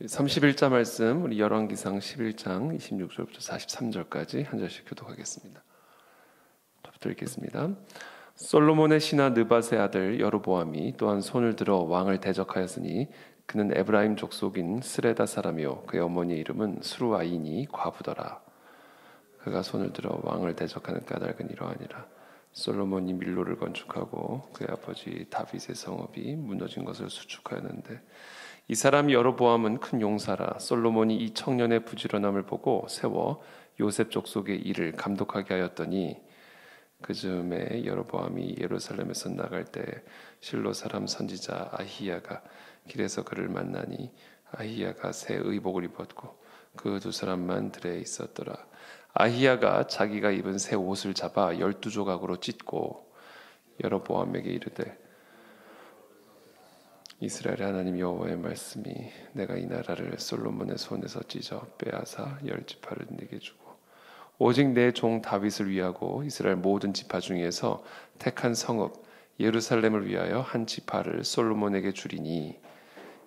31자 말씀 우리 열왕기상 11장 26절부터 43절까지 한 절씩 교독하겠습니다. 저부터 읽겠습니다. 솔로몬의 신하 느밧의 아들 여로보암이 또한 손을 들어 왕을 대적하였으니 그는 에브라임 족속인 스레다 사람이요 그의 어머니의 이름은 수루아이니 과부더라. 그가 손을 들어 왕을 대적하는 까닭은 이러하니라. 솔로몬이 밀로를 건축하고 그의 아버지 다윗의 성읍이 무너진 것을 수축하였는데 이 사람 여로보암은 큰 용사라. 솔로몬이 이 청년의 부지런함을 보고 세워 요셉 족속의 일을 감독하게 하였더니 그 즈음에 여로보암이 예루살렘에서 나갈 때 실로 사람 선지자 아히야가 길에서 그를 만나니 아히야가 새 의복을 입었고 그 두 사람만 들에 있었더라. 아히야가 자기가 입은 새 옷을 잡아 12조각으로 찢고 여로보암에게 이르되 이스라엘의 하나님 여호와의 말씀이 내가 이 나라를 솔로몬의 손에서 찢어 빼앗아 10지파를 네게 주고 오직 내 종 다윗을 위하고 이스라엘 모든 지파 중에서 택한 성읍 예루살렘을 위하여 한 지파를 솔로몬에게 주리니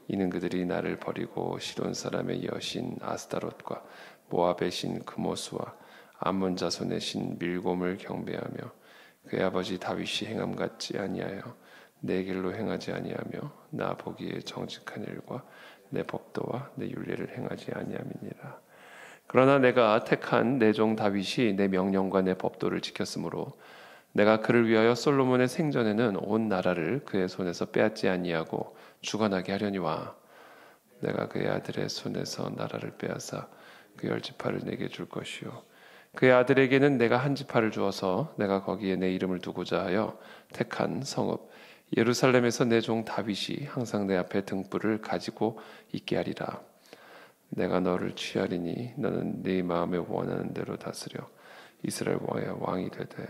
이는 그들이 나를 버리고 시돈 사람의 여신 아스타롯과 모압의 신 그모스와 암몬 자손의 신 밀곰을 경배하며 그의 아버지 다윗이 행함 같지 아니하여 내 길로 행하지 아니하며 나 보기에 정직한 일과 내 법도와 내 율례를 행하지 아니함이니라. 그러나 내가 택한 내 종 다윗이 내 명령과 내 법도를 지켰으므로 내가 그를 위하여 솔로몬의 생전에는 온 나라를 그의 손에서 빼앗지 아니하고 주관하게 하려니와 내가 그의 아들의 손에서 나라를 빼앗아 그 10지파를 내게 줄 것이요 그의 아들에게는 내가 한 지파를 주어서 내가 거기에 내 이름을 두고자 하여 택한 성읍 예루살렘에서 내 종 다윗이 항상 내 앞에 등불을 가지고 있게 하리라. 내가 너를 취하리니 너는 네 마음에 원하는 대로 다스려 이스라엘 왕이 되되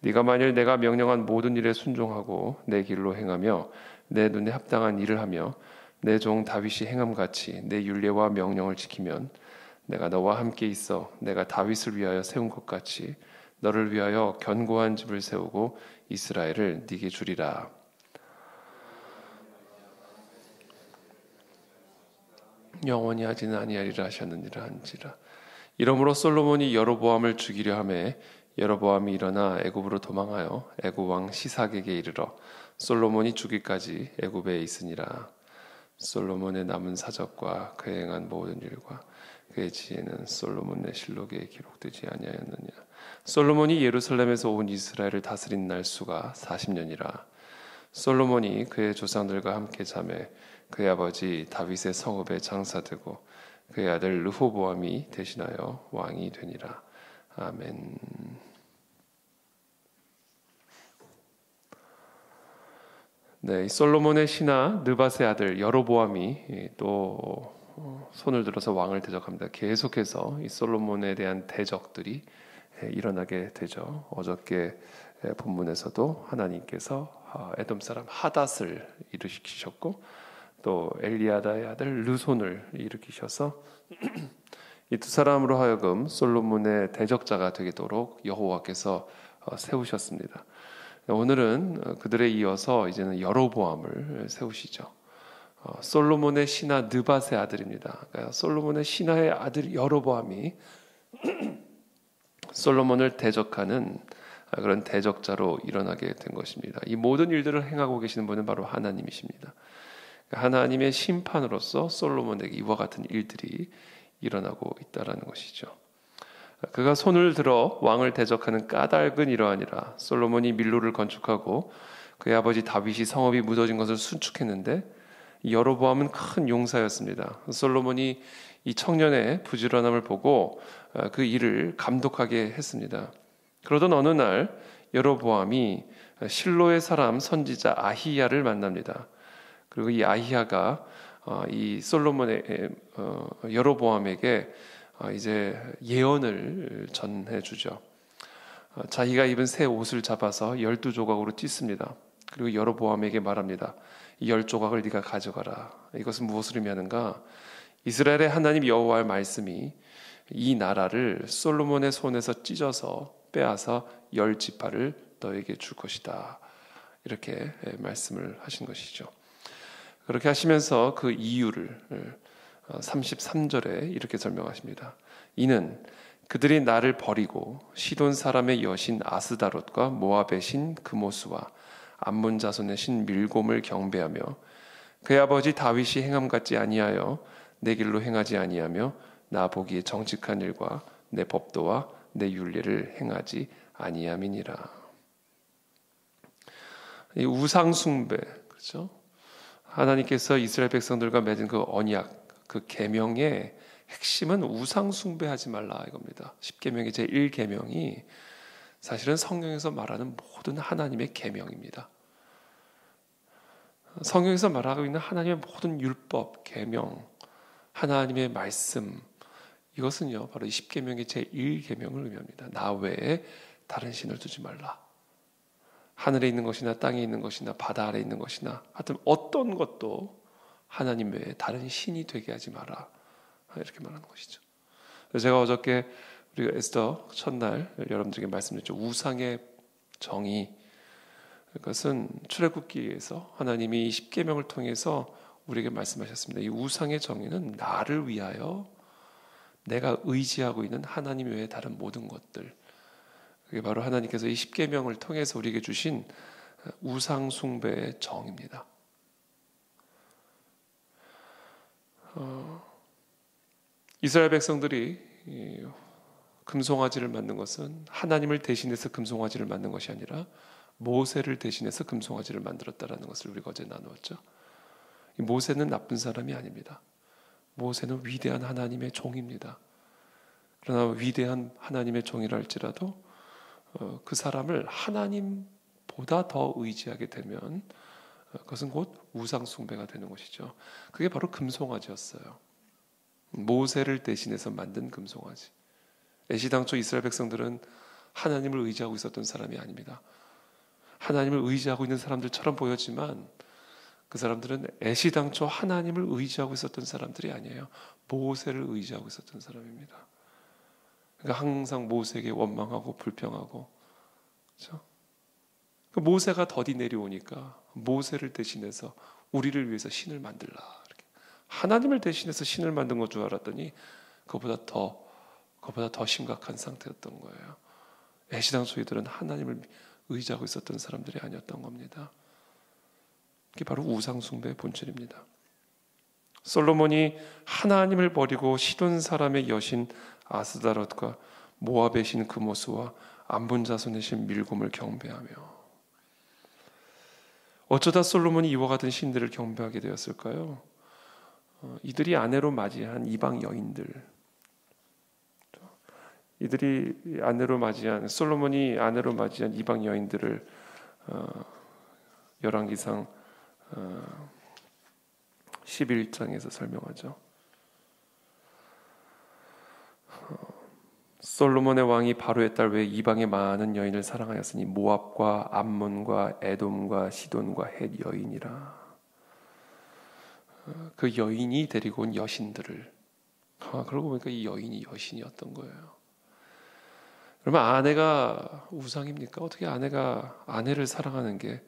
네가 만일 내가 명령한 모든 일에 순종하고 내 길로 행하며 내 눈에 합당한 일을 하며 내 종 다윗이 행함같이 내 율례와 명령을 지키면 내가 너와 함께 있어 내가 다윗을 위하여 세운 것 같이 너를 위하여 견고한 집을 세우고 이스라엘을 네게 주리라. 영원히 하지는 아니하리라 하셨느니라 한지라. 이러므로 솔로몬이 여로보암을 죽이려 하매 여로보암이 일어나 애굽으로 도망하여 애굽 왕 시삭에게 이르러 솔로몬이 죽기까지 애굽에 있으니라. 솔로몬의 남은 사적과 그의 행한 모든 일과 그의 지혜는 솔로몬 내실록에 기록되지 아니하였느냐. 솔로몬이 예루살렘에서 온 이스라엘을 다스린 날수가 40년이라. 솔로몬이 그의 조상들과 함께 자매 그의 아버지 다윗의 성읍에 장사되고 그의 아들 르호보암이 대신하여 왕이 되니라. 아멘. 네, 솔로몬의 신하 느밧의 아들 여로보암이 또 손을 들어서 왕을 대적합니다. 계속해서 이 솔로몬에 대한 대적들이 일어나게 되죠. 어저께 본문에서도 하나님께서 에돔 사람 하닷을 일으키셨고 또 엘리아다의 아들 르손을 일으키셔서 이 두 사람으로 하여금 솔로몬의 대적자가 되도록 여호와께서 세우셨습니다. 오늘은 그들에 이어서 이제는 여로보암을 세우시죠. 솔로몬의 신하 느밧의 아들입니다. 그러니까 솔로몬의 신하의 아들 여로보암이 솔로몬을 대적하는 그런 대적자로 일어나게 된 것입니다. 이 모든 일들을 행하고 계시는 분은 바로 하나님이십니다. 하나님의 심판으로서 솔로몬에게 이와 같은 일들이 일어나고 있다는 것이죠. 그가 손을 들어 왕을 대적하는 까닭은 이러하니라. 솔로몬이 밀로를 건축하고 그의 아버지 다윗이 성읍이 무너진 것을 수축했는데 여로보암은 큰 용사였습니다. 솔로몬이 이 청년의 부지런함을 보고 그 일을 감독하게 했습니다. 그러던 어느 날 여로보암이 실로의 사람 선지자 아히야를 만납니다. 그리고 이 아히야가 이 솔로몬의 여로보암에게 이제 예언을 전해주죠. 자기가 입은 새 옷을 잡아서 12조각으로 찢습니다. 그리고 여로보암에게 말합니다. 이 10조각을 네가 가져가라. 이것은 무엇을 의미하는가? 이스라엘의 하나님 여호와의 말씀이 이 나라를 솔로몬의 손에서 찢어서 빼앗아 10지파를 너에게 줄 것이다. 이렇게 말씀을 하신 것이죠. 그렇게 하시면서 그 이유를 33절에 이렇게 설명하십니다. 이는 그들이 나를 버리고 시돈 사람의 여신 아스다롯과 모압의 신 그모스와 암몬 자손의 신 밀곰을 경배하며 그의 아버지 다윗이 행함 같지 아니하여 내 길로 행하지 아니하며 나 보기에 정직한 일과 내 법도와 내 율례를 행하지 아니함이니라. 이 우상 숭배, 그렇죠? 하나님께서 이스라엘 백성들과 맺은 그 언약, 그 계명의 핵심은 우상 숭배하지 말라 이겁니다. 10계명의 제1계명이 사실은 성경에서 말하는 모든 하나님의 계명입니다. 성경에서 말하고 있는 하나님의 모든 율법, 계명, 하나님의 말씀, 이것은요 바로 이 10계명의 제1계명을 의미합니다. 나 외에 다른 신을 두지 말라. 하늘에 있는 것이나 땅에 있는 것이나 바다 아래 있는 것이나 하여튼 어떤 것도 하나님 외에 다른 신이 되게 하지 마라. 이렇게 말하는 것이죠. 제가 어저께 우리가 에스더 첫날 여러분들에게 말씀드렸죠. 우상의 정의, 그것은 출애굽기에서 하나님이 10계명을 통해서 우리에게 말씀하셨습니다. 이 우상의 정의는 나를 위하여 내가 의지하고 있는 하나님 외에 다른 모든 것들, 그게 바로 하나님께서 이 10계명을 통해서 우리에게 주신 우상 숭배의 정의입니다. 이스라엘 백성들이 금송아지를 만든 것은 하나님을 대신해서 금송아지를 만든 것이 아니라 모세를 대신해서 금송아지를 만들었다라는 것을 우리가 어제 나누었죠. 모세는 나쁜 사람이 아닙니다. 모세는 위대한 하나님의 종입니다. 그러나 위대한 하나님의 종이라 할지라도 그 사람을 하나님보다 더 의지하게 되면 그것은 곧 우상 숭배가 되는 것이죠. 그게 바로 금송아지였어요. 모세를 대신해서 만든 금송아지. 애시당초 이스라엘 백성들은 하나님을 의지하고 있었던 사람이 아닙니다. 하나님을 의지하고 있는 사람들처럼 보였지만 그 사람들은 애시당초 하나님을 의지하고 있었던 사람들이 아니에요. 모세를 의지하고 있었던 사람입니다. 그러니까 항상 모세에게 원망하고 불평하고, 그렇죠? 그 모세가 더디 내려오니까 모세를 대신해서 우리를 위해서 신을 만들라. 이렇게. 하나님을 대신해서 신을 만든 것 줄 알았더니 그보다 더 심각한 상태였던 거예요. 애시당초 이들은 하나님을 의지하고 있었던 사람들이 아니었던 겁니다. 이게 바로 우상 숭배의 본질입니다. 솔로몬이 하나님을 버리고 시돈 사람의 여신 아스다롯과 모압의 신 그모스와 암몬 자손의 신 밀곰을 경배하며, 어쩌다 솔로몬이 이와 같은 신들을 경배하게 되었을까요? 이들이 아내로 맞이한 이방 여인들, 솔로몬이 아내로 맞이한 이방 여인들을 열왕기상 11장에서 설명하죠. 솔로몬의 왕이 바로의 딸 외에 이방의 많은 여인을 사랑하였으니 모압과 암몬과 에돔과 시돈과 헷 여인이라. 그 여인이 데리고 온 여신들을, 그러고 보니까 이 여인이 여신이었던 거예요. 그러면 아내가 우상입니까? 어떻게 아내가 아내를 사랑하는 게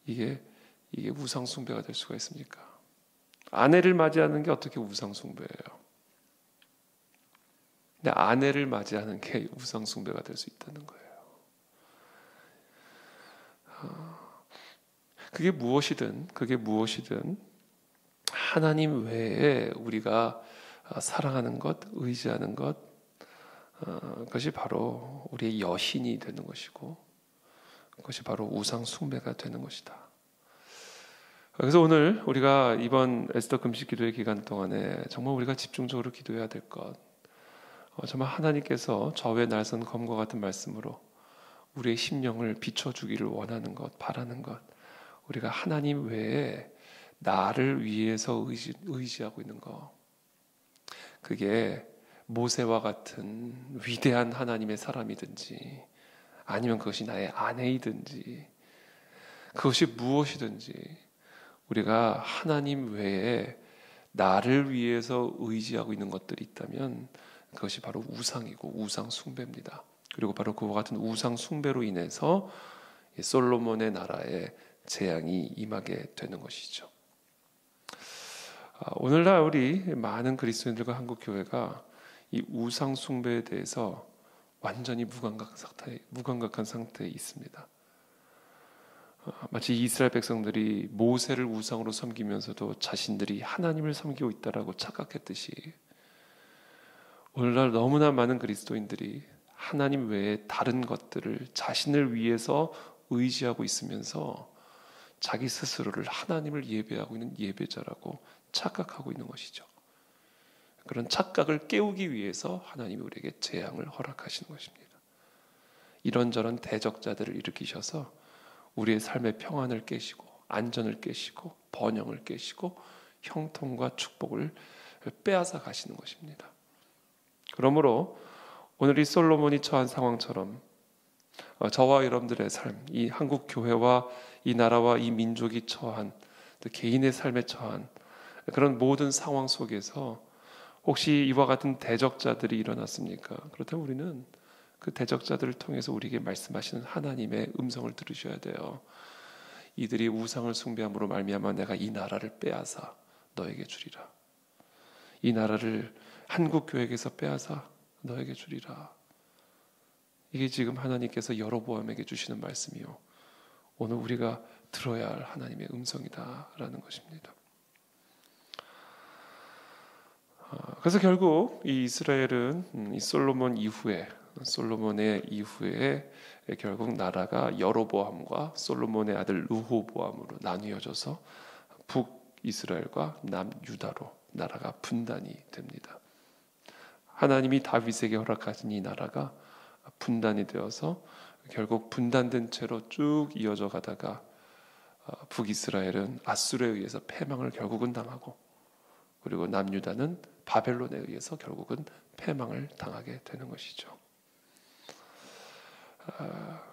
이게 우상 숭배가 될 수가 있습니까? 아내를 맞이하는 게 어떻게 우상 숭배예요? 근데 아내를 맞이하는 게 우상 숭배가 될 수 있다는 거예요. 그게 무엇이든 하나님 외에 우리가 사랑하는 것, 의지하는 것, 그것이 바로 우리의 여신이 되는 것이고, 그것이 바로 우상 숭배가 되는 것이다. 그래서 오늘 우리가 이번 에스더 금식 기도의 기간 동안에 정말 우리가 집중적으로 기도해야 될 것, 정말 하나님께서 저 외 날선 검과 같은 말씀으로 우리의 심령을 비춰주기를 원하는 것, 바라는 것, 우리가 하나님 외에 나를 위해서 의지하고 있는 것, 그게 모세와 같은 위대한 하나님의 사람이든지 아니면 그것이 나의 아내이든지 그것이 무엇이든지 우리가 하나님 외에 나를 위해서 의지하고 있는 것들이 있다면 그것이 바로 우상이고 우상 숭배입니다. 그리고 바로 그와 같은 우상 숭배로 인해서 솔로몬의 나라에 재앙이 임하게 되는 것이죠. 오늘날 우리 많은 그리스도인들과 한국 교회가 이 우상 숭배에 대해서 완전히 무감각한 상태에 있습니다. 마치 이스라엘 백성들이 모세를 우상으로 섬기면서도 자신들이 하나님을 섬기고 있다라고 착각했듯이 오늘날 너무나 많은 그리스도인들이 하나님 외에 다른 것들을 자신을 위해서 의지하고 있으면서 자기 스스로를 하나님을 예배하고 있는 예배자라고 착각하고 있는 것이죠. 그런 착각을 깨우기 위해서 하나님이 우리에게 재앙을 허락하시는 것입니다. 이런저런 대적자들을 일으키셔서 우리의 삶의 평안을 깨시고 안전을 깨시고 번영을 깨시고 형통과 축복을 빼앗아 가시는 것입니다. 그러므로 오늘 이 솔로몬이 처한 상황처럼 저와 여러분들의 삶, 이 한국 교회와 이 나라와 이 민족이 처한 또 개인의 삶에 처한 그런 모든 상황 속에서 혹시 이와 같은 대적자들이 일어났습니까? 그렇다면 우리는 그 대적자들을 통해서 우리에게 말씀하시는 하나님의 음성을 들으셔야 돼요. 이들이 우상을 숭배함으로 말미암아 내가 이 나라를 빼앗아 너에게 주리라. 이 나라를 한국 교회에게서 빼앗아 너에게 주리라. 이게 지금 하나님께서 여로보암에게 주시는 말씀이요, 오늘 우리가 들어야 할 하나님의 음성이다라는 것입니다. 그래서 결국 이 이스라엘은 이 솔로몬의 이후에 결국 나라가 여로보암과 솔로몬의 아들 르호보암으로 나뉘어져서 북이스라엘과 남유다로 나라가 분단이 됩니다. 하나님이 다윗에게 허락하신 이 나라가 분단이 되어서 결국 분단된 채로 쭉 이어져 가다가 북이스라엘은 아수르에 의해서 패망을 결국은 당하고, 그리고 남유다는 바벨론에 의해서 결국은 패망을 당하게 되는 것이죠.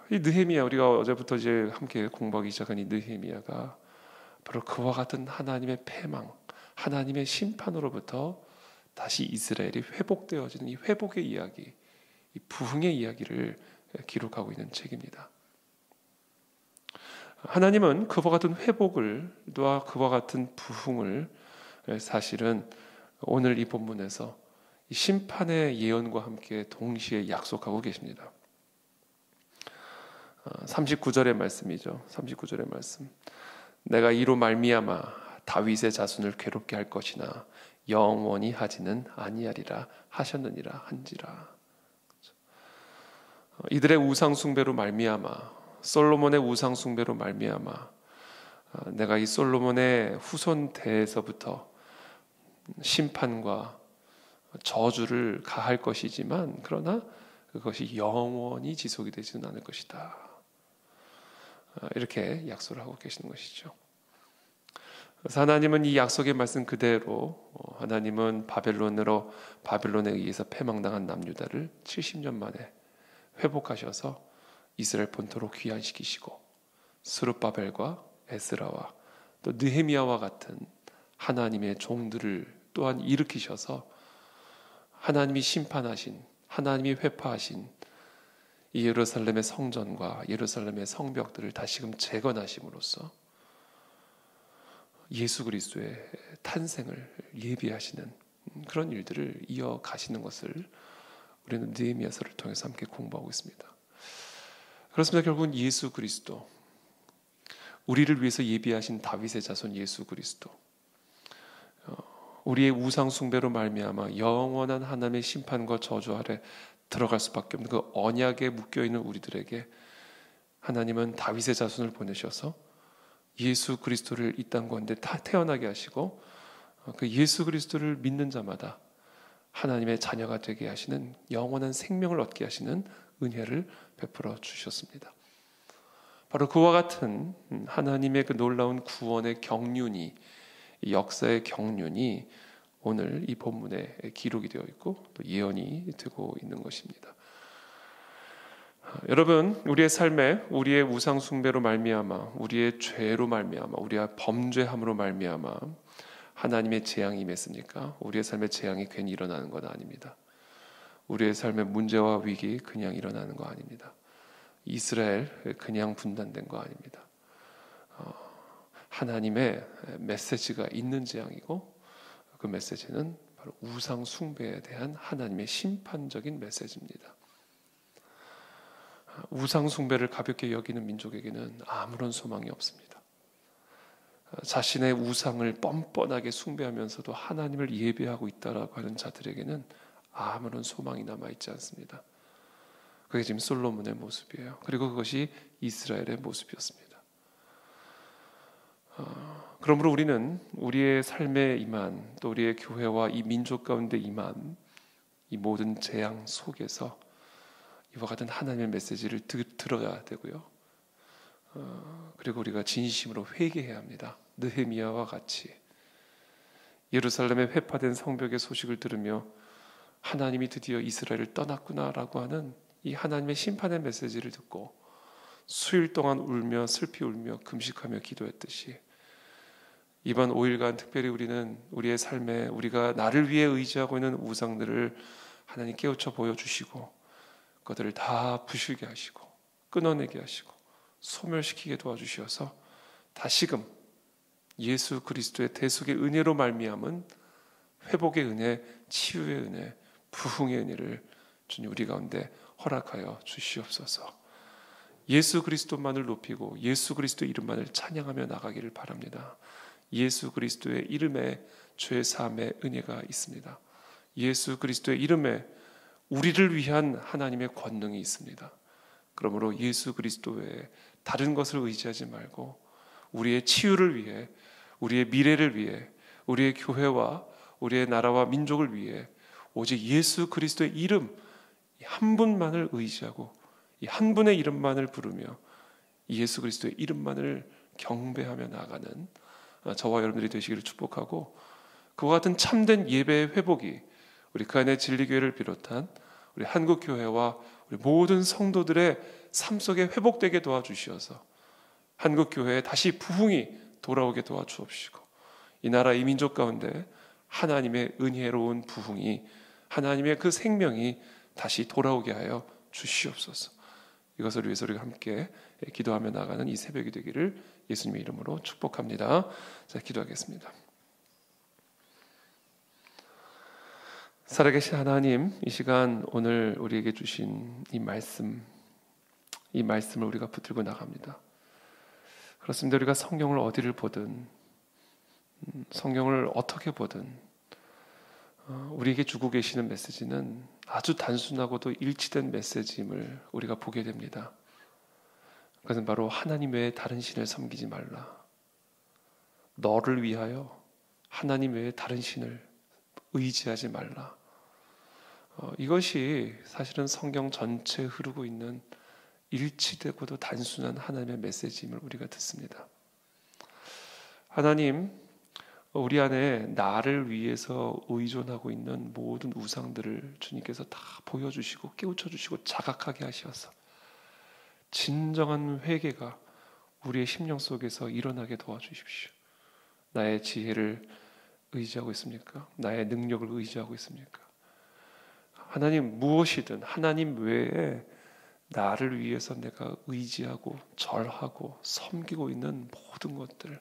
이 느헤미야, 우리가 어제부터 이제 함께 공부하기 시작한 이 느헤미야가 바로 그와 같은 하나님의 패망, 하나님의 심판으로부터 다시 이스라엘이 회복되어지는 이 회복의 이야기, 이 부흥의 이야기를 기록하고 있는 책입니다. 하나님은 그와 같은 회복을 또 그와 같은 부흥을 사실은 오늘 이 본문에서 이 심판의 예언과 함께 동시에 약속하고 계십니다. 39절의 말씀이죠. 39절의 말씀. 내가 이로 말미암아 다윗의 자손을 괴롭게 할 것이나 영원히 하지는 아니하리라 하셨느니라 한지라. 이들의 우상 숭배로 말미암아, 솔로몬의 우상 숭배로 말미암아 내가 이 솔로몬의 후손 대에서부터 심판과 저주를 가할 것이지만, 그러나 그것이 영원히 지속이 되지는 않을 것이다. 이렇게 약속을 하고 계시는 것이죠. 그래서 하나님은 이 약속의 말씀 그대로 하나님은 바벨론에 의해서 패망당한 남유다를 70년 만에 회복하셔서 이스라엘 본토로 귀환시키시고, 스룹바벨과 에스라와 또 느헤미야와 같은 하나님의 종들을 또한 일으키셔서 하나님이 심판하신, 하나님이 회파하신 이 예루살렘의 성전과 예루살렘의 성벽들을 다시금 재건하심으로써 예수 그리스도의 탄생을 예비하시는 그런 일들을 이어가시는 것을 우리는 느헤미야서를 통해서 함께 공부하고 있습니다. 그렇습니다. 결국은 예수 그리스도, 우리를 위해서 예비하신 다윗의 자손 예수 그리스도, 우리의 우상 숭배로 말미암아 영원한 하나님의 심판과 저주 아래 들어갈 수밖에 없는 그 언약에 묶여있는 우리들에게 하나님은 다윗의 자손을 보내셔서 예수 그리스도를 이 땅 가운데 다 태어나게 하시고, 그 예수 그리스도를 믿는 자마다 하나님의 자녀가 되게 하시는, 영원한 생명을 얻게 하시는 은혜를 베풀어 주셨습니다. 바로 그와 같은 하나님의 그 놀라운 구원의 경륜이, 역사의 경륜이 오늘 이 본문에 기록이 되어 있고 또 예언이 되고 있는 것입니다. 여러분, 우리의 삶에 우리의 우상 숭배로 말미암아, 우리의 죄로 말미암아, 우리의 범죄함으로 말미암아 하나님의 재앙이 임했습니까? 우리의 삶에 재앙이 괜히 일어나는 것 아닙니다. 우리의 삶의 문제와 위기 그냥 일어나는 거 아닙니다. 이스라엘 그냥 분단된 거 아닙니다. 하나님의 메시지가 있는 재앙이고, 그 메시지는 바로 우상 숭배에 대한 하나님의 심판적인 메시지입니다. 우상 숭배를 가볍게 여기는 민족에게는 아무런 소망이 없습니다. 자신의 우상을 뻔뻔하게 숭배하면서도 하나님을 예배하고 있다라고 하는 자들에게는 아무런 소망이 남아있지 않습니다. 그게 지금 솔로몬의 모습이에요. 그리고 그것이 이스라엘의 모습이었습니다. 그러므로 우리는 우리의 삶에 임한, 또 우리의 교회와 이 민족 가운데 임한 이 모든 재앙 속에서 이와 같은 하나님의 메시지를 들어야 되고요. 그리고 우리가 진심으로 회개해야 합니다. 느헤미야와 같이 예루살렘의 회파된 성벽의 소식을 들으며 하나님이 드디어 이스라엘을 떠났구나라고 하는 이 하나님의 심판의 메시지를 듣고 수일 동안 울며 슬피 울며 금식하며 기도했듯이 이번 5일간 특별히 우리는 우리의 삶에 우리가 나를 위해 의지하고 있는 우상들을 하나님 깨우쳐 보여주시고 그것들을 다 부수게 하시고 끊어내게 하시고 소멸시키게 도와주셔서 다시금 예수 그리스도의 대속의 은혜로 말미암은 회복의 은혜, 치유의 은혜, 부흥의 은혜를 주님 우리 가운데 허락하여 주시옵소서. 예수 그리스도만을 높이고 예수 그리스도의 이름만을 찬양하며 나가기를 바랍니다. 예수 그리스도의 이름에 죄 사함의 은혜가 있습니다. 예수 그리스도의 이름에 우리를 위한 하나님의 권능이 있습니다. 그러므로 예수 그리스도 외에 다른 것을 의지하지 말고 우리의 치유를 위해, 우리의 미래를 위해, 우리의 교회와 우리의 나라와 민족을 위해 오직 예수 그리스도의 이름 한 분만을 의지하고 이 한 분의 이름만을 부르며 예수 그리스도의 이름만을 경배하며 나아가는 저와 여러분들이 되시기를 축복하고, 그와 같은 참된 예배의 회복이 우리 그 안에 진리교회를 비롯한 우리 한국교회와 우리 모든 성도들의 삶 속에 회복되게 도와주시어서 한국교회에 다시 부흥이 돌아오게 도와주옵시고 이 나라 이 민족 가운데 하나님의 은혜로운 부흥이, 하나님의 그 생명이 다시 돌아오게 하여 주시옵소서. 이것을 위해서 우리가 함께 기도하며 나가는 이 새벽이 되기를 예수님의 이름으로 축복합니다. 자, 기도하겠습니다. 살아계신 하나님, 이 시간 오늘 우리에게 주신 이 말씀을 우리가 붙들고 나갑니다. 그렇습니다. 우리가 성경을 어디를 보든, 성경을 어떻게 보든 우리에게 주고 계시는 메시지는 아주 단순하고도 일치된 메시지임을 우리가 보게 됩니다. 그것은 바로 하나님 외에 다른 신을 섬기지 말라. 너를 위하여 하나님 외에 다른 신을 의지하지 말라. 이것이 사실은 성경 전체에 흐르고 있는 일치되고도 단순한 하나님의 메시지임을 우리가 듣습니다. 하나님, 우리 안에 나를 위해서 의존하고 있는 모든 우상들을 주님께서 다 보여주시고 깨우쳐주시고 자각하게 하셔서 진정한 회개가 우리의 심령 속에서 일어나게 도와주십시오. 나의 지혜를 의지하고 있습니까? 나의 능력을 의지하고 있습니까? 하나님, 무엇이든 하나님 외에 나를 위해서 내가 의지하고 절하고 섬기고 있는 모든 것들,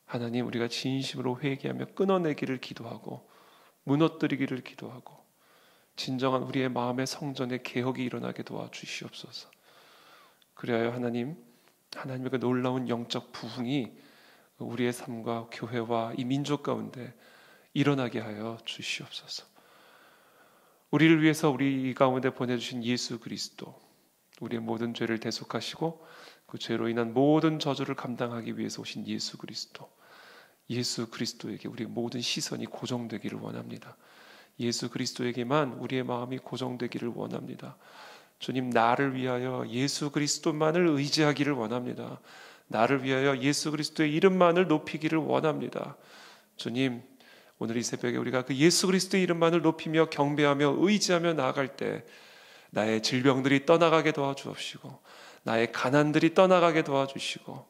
하나님, 우리가 진심으로 회개하며 끊어내기를 기도하고 무너뜨리기를 기도하고 진정한 우리의 마음의 성전의 개혁이 일어나게 도와주시옵소서. 그리하여 하나님의 그 놀라운 영적 부흥이 우리의 삶과 교회와 이 민족 가운데 일어나게 하여 주시옵소서. 우리를 위해서 우리 가운데 보내주신 예수 그리스도, 우리의 모든 죄를 대속하시고 그 죄로 인한 모든 저주를 감당하기 위해서 오신 예수 그리스도, 예수 그리스도에게 우리의 모든 시선이 고정되기를 원합니다. 예수 그리스도에게만 우리의 마음이 고정되기를 원합니다. 주님, 나를 위하여 예수 그리스도만을 의지하기를 원합니다. 나를 위하여 예수 그리스도의 이름만을 높이기를 원합니다. 주님, 오늘 이 새벽에 우리가 그 예수 그리스도의 이름만을 높이며 경배하며 의지하며 나아갈 때 나의 질병들이 떠나가게 도와주옵시고 나의 가난들이 떠나가게 도와주시고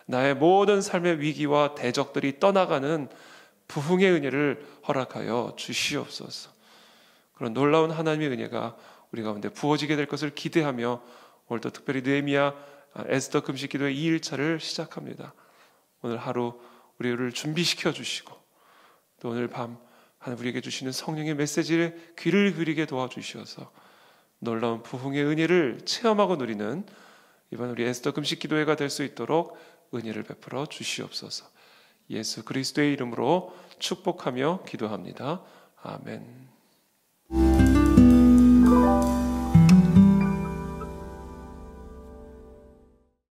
나의 모든 삶의 위기와 대적들이 떠나가는 부흥의 은혜를 허락하여 주시옵소서. 그런 놀라운 하나님의 은혜가 우리 가운데 부어지게 될 것을 기대하며 오늘도 특별히 느헤미야 에스더 금식 기도의 2일차를 시작합니다. 오늘 하루 우리를 준비시켜 주시고 또 오늘 밤 하나님 우리에게 주시는 성령의 메시지에 귀를 기울이게 도와주시어서 놀라운 부흥의 은혜를 체험하고 누리는 이번 우리 에스더 금식 기도회가 될 수 있도록 은혜를 베풀어 주시옵소서. 예수 그리스도의 이름으로 축복하며 기도합니다. 아멘.